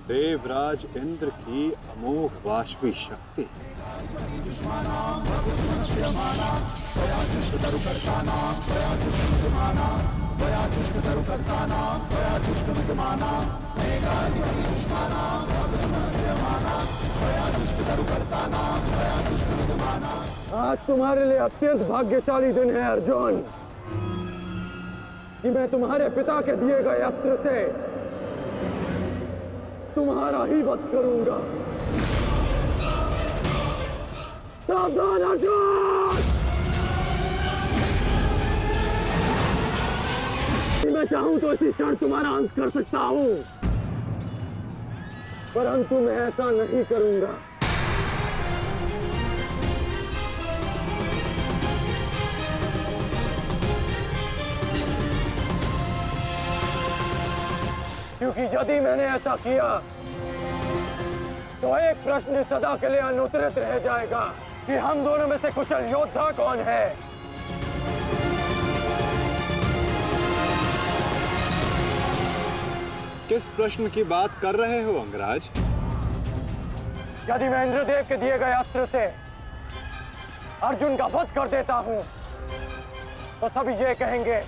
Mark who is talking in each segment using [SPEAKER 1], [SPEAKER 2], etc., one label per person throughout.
[SPEAKER 1] देवराज इंद्र की अमोघ वाष्पी शक्ति।
[SPEAKER 2] आज तुम्हारे लिए अत्यंत भाग्यशाली दिन है अर्जुन, कि मैं तुम्हारे पिता के दिए गए अस्त्र से तुम्हारा ही वध करूंगा। सावधान अर्जुन! मैं चाहूं तो इसी क्षण तुम्हारा अंत कर सकता हूं, परंतु मैं ऐसा नहीं करूंगा। क्योंकि यदि मैंने ऐसा किया तो एक प्रश्न सदा के लिए अनुत्तरित रह जाएगा कि हम दोनों में से कुशल योद्धा कौन है।
[SPEAKER 1] किस प्रश्न की बात कर रहे हो अंगराज?
[SPEAKER 2] यदि मैं इंद्रदेव के दिए गए अस्त्र से अर्जुन का वध कर देता हूं तो सभी ये कहेंगे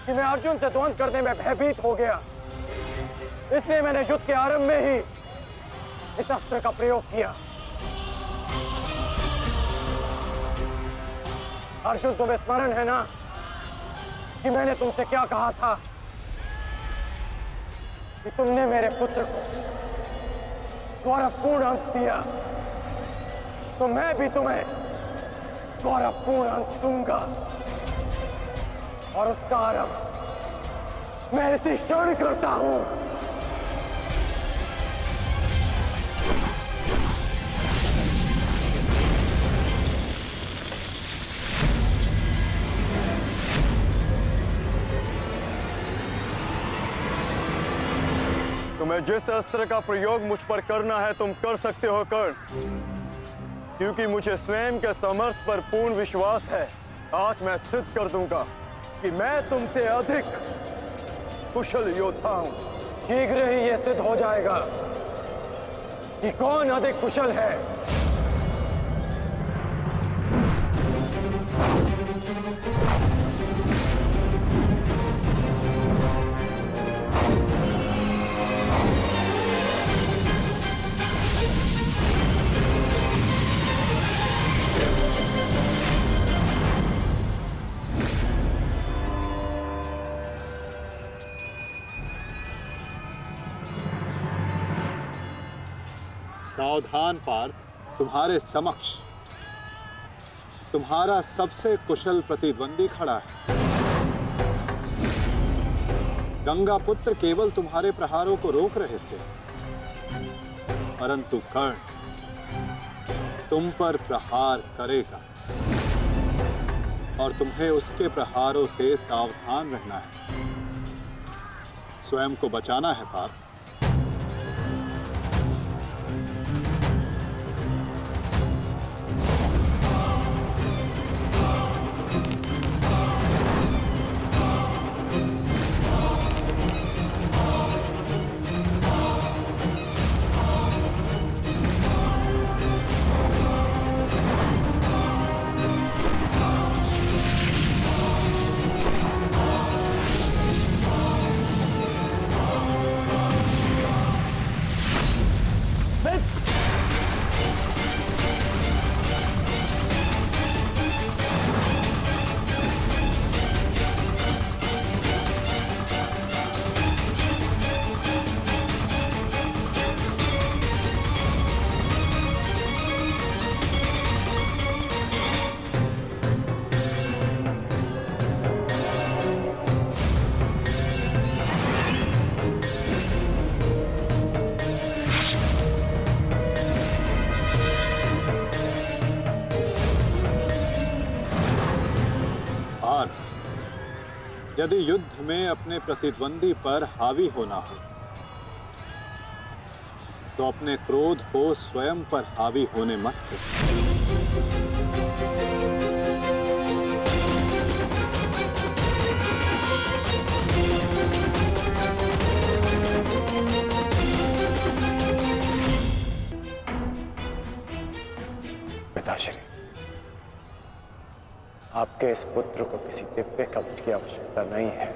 [SPEAKER 2] कि मैं अर्जुन से द्वंद्व करने में भयभीत हो गया, इसलिए मैंने युद्ध के आरंभ में ही इस अस्त्र का प्रयोग किया। अर्जुन, तुम्हें स्मरण है ना कि मैंने तुमसे क्या कहा था कि तुमने मेरे पुत्र को गौरवपूर्ण अंत दिया, तो मैं भी तुम्हें गौरवपूर्ण अंत दूंगा, और उसका आरंभ मैं इसी क्षण करता हूं।
[SPEAKER 3] तुम्हें जिस अस्त्र का प्रयोग मुझ पर करना है तुम कर सकते हो कर्ण, क्योंकि मुझे स्वयं के समर्थ पर पूर्ण विश्वास है। आज मैं सिद्ध कर दूंगा कि मैं तुमसे अधिक कुशल योद्धा हूं।
[SPEAKER 2] शीघ्र ही यह सिद्ध हो जाएगा कि कौन अधिक कुशल है।
[SPEAKER 1] सावधान पार्थ, तुम्हारे समक्ष तुम्हारा सबसे कुशल प्रतिद्वंदी खड़ा है। गंगा पुत्र केवल तुम्हारे प्रहारों को रोक रहे थे, परंतु कर्ण तुम पर प्रहार करेगा और तुम्हें उसके प्रहारों से सावधान रहना है। स्वयं को बचाना है पार्थ। यदि युद्ध में अपने प्रतिद्वंदी पर हावी होना हो तो अपने क्रोध को स्वयं पर हावी होने मत दो।
[SPEAKER 2] पिताश्री, आपके इस पुत्र को किसी दिव्य कवच की आवश्यकता नहीं है।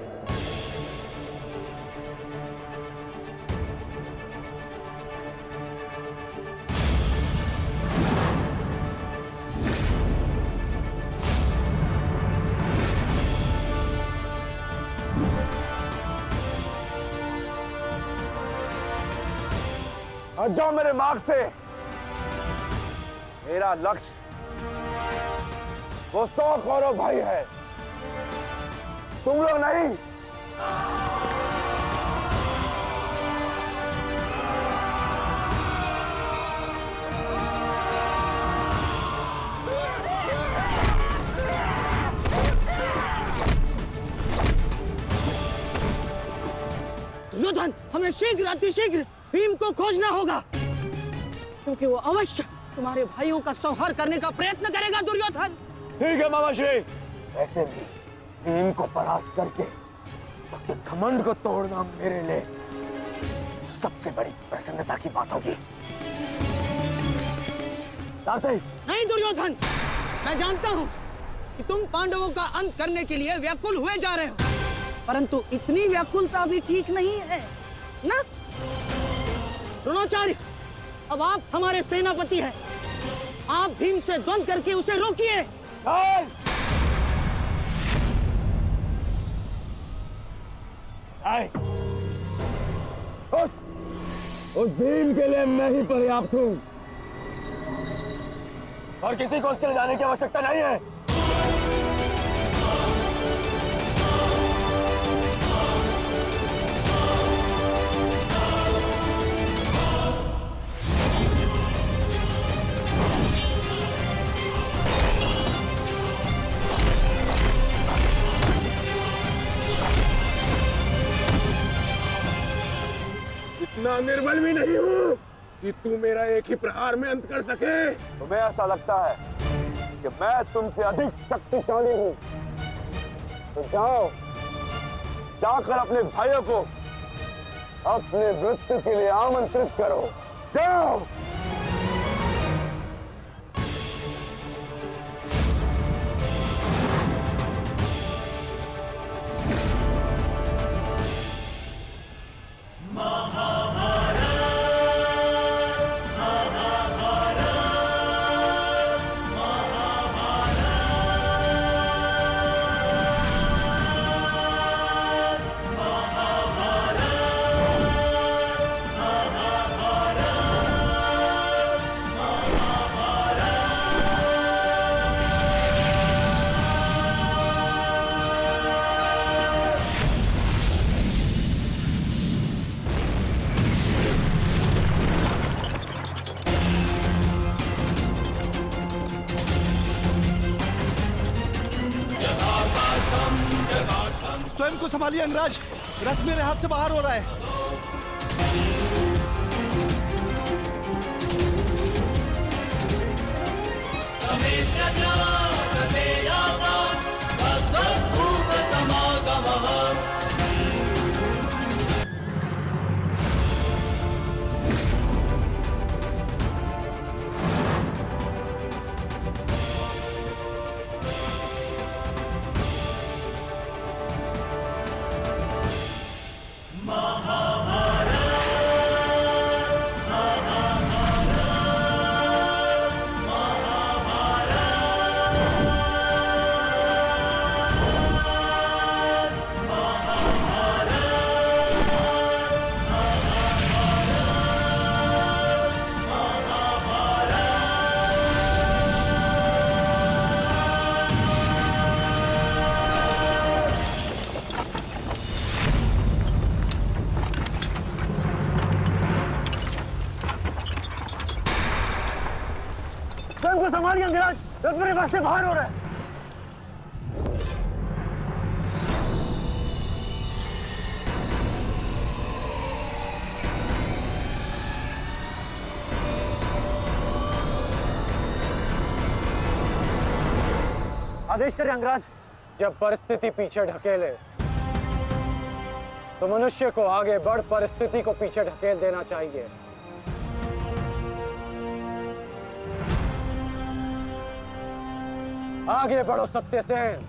[SPEAKER 3] हट जाओ मेरे मार्ग से। मेरा लक्ष्य वो 100 कौरव भाई है, तुम लोग नहीं।
[SPEAKER 4] दुर्योधन, हमें शीघ्र अतिशीघ्र भीम को खोजना होगा, क्योंकि वो अवश्य तुम्हारे भाइयों का संहार करने का प्रयत्न करेगा। दुर्योधन,
[SPEAKER 3] ठीक है मामाश्री। वैसे भी भीम को परास्त करके उसके घमंड को तोड़ना मेरे लिए सबसे बड़ी प्रसन्नता की बात होगी।
[SPEAKER 4] नहीं दुर्योधन, मैं जानता हूं कि तुम पांडवों का अंत करने के लिए व्याकुल हुए जा रहे हो, परंतु इतनी व्याकुलता भी ठीक नहीं है ना? द्रोणाचार्य, अब आप हमारे सेनापति हैं, आप भीम से द्वंद्व करके उसे रोकिए।
[SPEAKER 3] उस भीम के लिए मैं ही पर्याप्त हूं और किसी को उसके लिए जाने की आवश्यकता नहीं है। इतना निर्बल भी नहीं हूँ कि तू मेरा एक ही प्रहार में अंत कर सके। तुम्हें ऐसा लगता है कि मैं तुमसे अधिक शक्तिशाली हूँ, तो जाओ, जाकर अपने भाइयों को अपने मृत्यु के लिए आमंत्रित करो। जाओ।
[SPEAKER 5] स्वयं को संभालिए अंगराज, रथ मेरे हाथ से बाहर हो रहा है।
[SPEAKER 2] स्वयं को संभालिए अंगराज, रथ मेरे पास से बाहर हो रहा है। आदेश करें अंगराज। जब परिस्थिति पीछे ढकेले तो मनुष्य को आगे बढ़ परिस्थिति को पीछे ढकेल देना चाहिए। आगे बढ़ो सत्यसेन।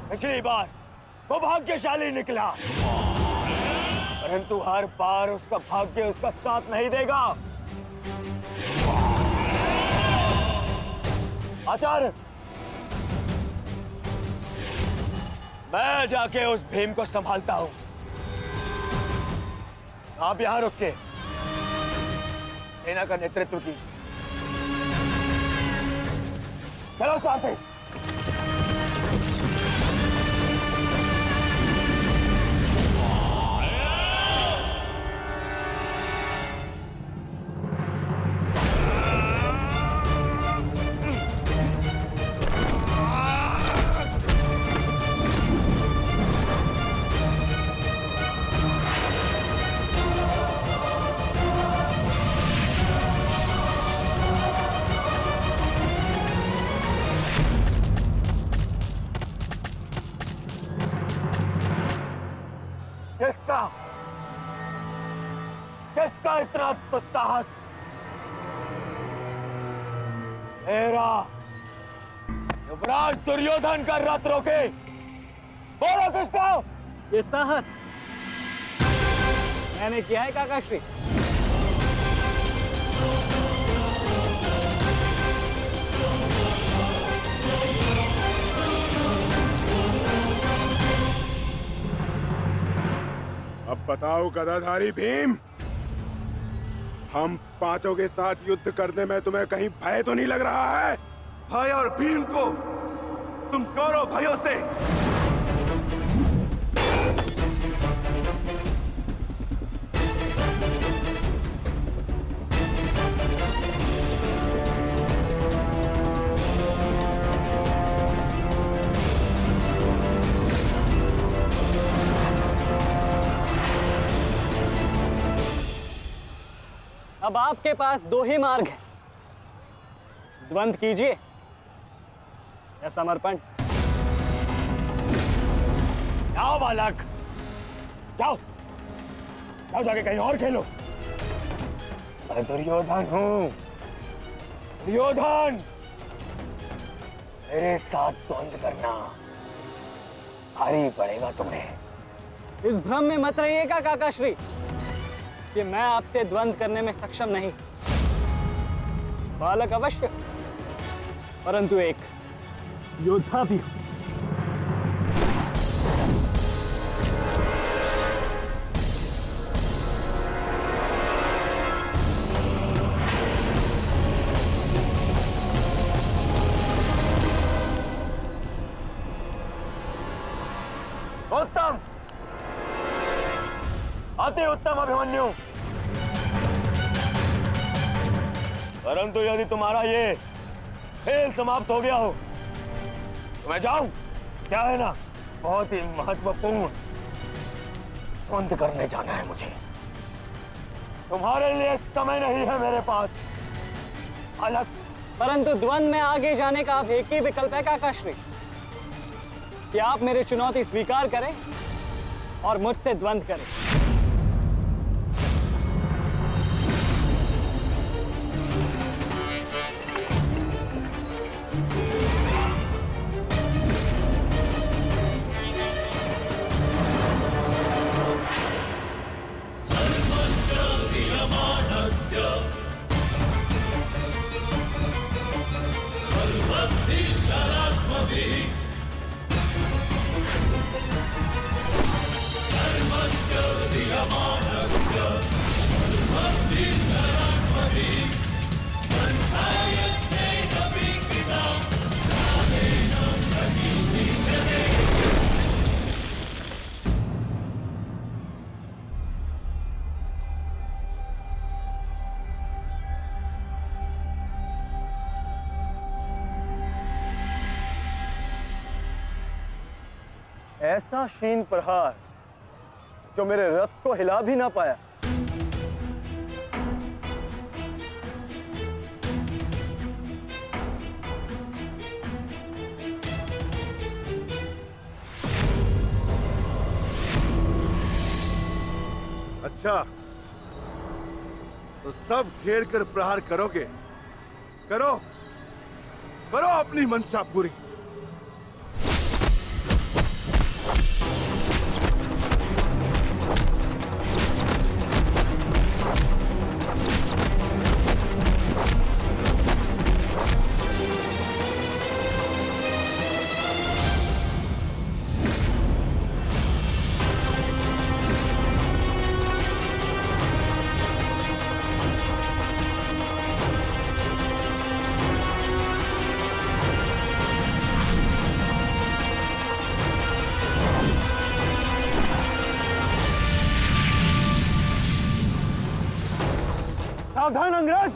[SPEAKER 3] पिछली बार वो भाग्यशाली निकला, परंतु हर बार उसका भाग्य उसका साथ नहीं देगा। आचार्य, मैं जाके उस भीम को संभालता हूं, आप यहां रुक के सेना का नेतृत्व की। चलो साथी। किसका इतना दुस्साहस? मेरा युवराज दुर्योधन का रथ रोके। बोलो किसका?
[SPEAKER 2] ये साहस मैंने किया है काकाश्री।
[SPEAKER 6] अब बताओ गदाधारी भीम, हम पांचों के साथ युद्ध करने में तुम्हें कहीं भय तो नहीं लग रहा है?
[SPEAKER 5] भाई और भीम को तुम कौरव भाइयों से
[SPEAKER 2] अब आपके पास दो ही मार्ग हैं, द्वंद कीजिए या समर्पण।
[SPEAKER 3] जाओ बालक, जाओ जाओ, जाके कहीं और खेलो। मैं दुर्योधन हूं, दुर्योधन। मेरे साथ द्वंद करना भारी पड़ेगा तुम्हें।
[SPEAKER 2] इस भ्रम में मत रहिएगा काकाश्री कि मैं आपसे द्वंद करने में सक्षम नहीं। बालक अवश्य, परंतु एक योद्धा भी हूं।
[SPEAKER 3] उत्तम, अति उत्तम अभिमन्यु। परंतु यदि तुम्हारा ये खेल समाप्त हो गया हो तो मैं जाऊं? क्या है ना, बहुत ही महत्वपूर्ण द्वंद करने जाना है मुझे। तुम्हारे लिए समय नहीं है मेरे पास अलग।
[SPEAKER 2] परंतु द्वंद में आगे जाने का अब एक ही विकल्प है काकाश्री, कि आप मेरी चुनौती स्वीकार करें और मुझसे द्वंद करें।
[SPEAKER 3] ऐसा शीन प्रहार जो मेरे रथ को हिला भी ना पाया।
[SPEAKER 6] अच्छा, तो सब घेर कर प्रहार करोगे? करो, करो अपनी मंशा पूरी।
[SPEAKER 3] सावधान अंगराज!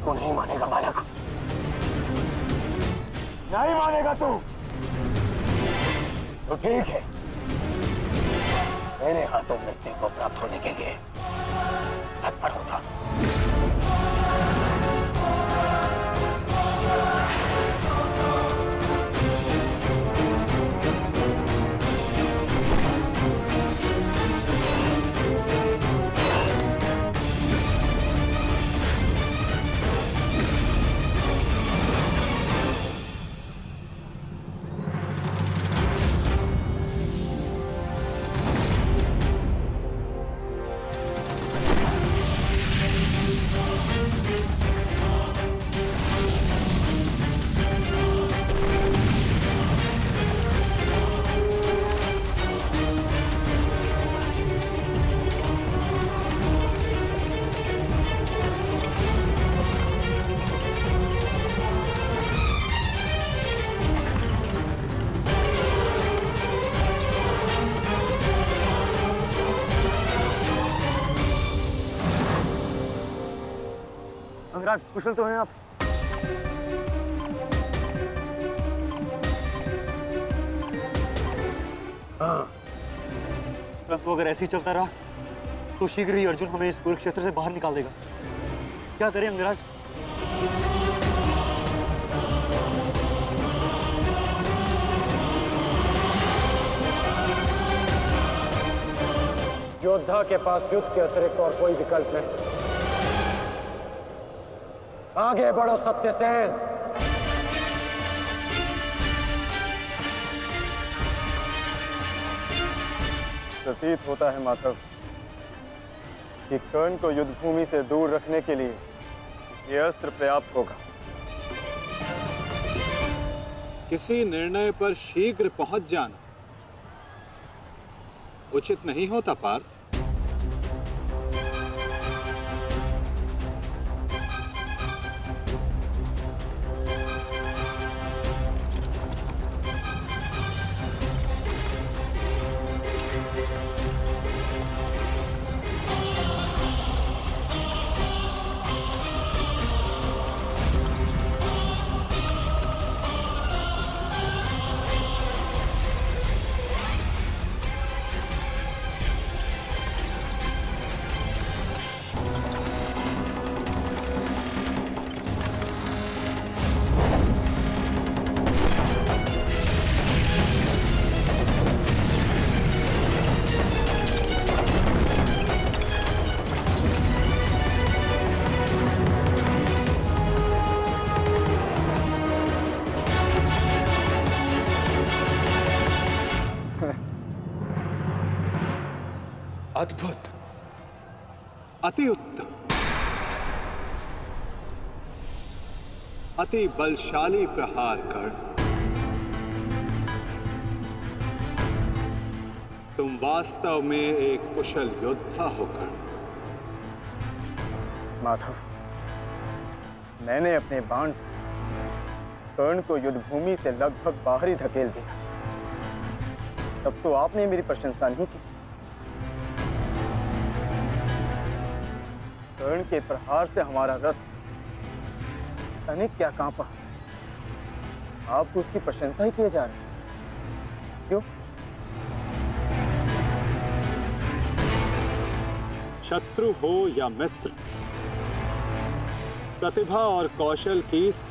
[SPEAKER 2] तू नहीं मानेगा बालक, नहीं मानेगा तू। तो ठीक है, मेरे हाथों मृत्यु को प्राप्त होने के लिए तत्पर हो जा।
[SPEAKER 3] अंगराज, कुशल तो हैं आप?
[SPEAKER 2] हाँ,
[SPEAKER 3] परंतु अगर ऐसे ही चलता रहा तो शीघ्र ही अर्जुन हमें इस कुरुक्षेत्र से बाहर निकाल देगा। क्या करें अंगराज?
[SPEAKER 2] योद्धा के पास युद्ध के अतिरिक्त और कोई विकल्प नहीं। आगे बढ़ो सत्यसेन।
[SPEAKER 3] प्रतीत होता है माधव कि कर्ण को युद्ध भूमि से दूर रखने के लिए यह अस्त्र पर्याप्त होगा।
[SPEAKER 1] किसी निर्णय पर शीघ्र पहुंच जाना उचित नहीं होता पार्थ। अद्भुत, अति उत्तम, अति बलशाली प्रहार कर्ण। तुम वास्तव में एक कुशल योद्धा हो कर्ण।
[SPEAKER 3] माधव, मैंने अपने बाण से कर्ण को युद्ध भूमि से लगभग बाहर ही धकेल दिया। तब तो आपने मेरी प्रशंसा नहीं की। कर्ण के प्रहार से हमारा रथ तनिक क्या कांपा। आप उसकी प्रशंसा ही किए जा रहे हैं। क्यों?
[SPEAKER 1] शत्रु हो या मित्र, प्रतिभा और कौशल की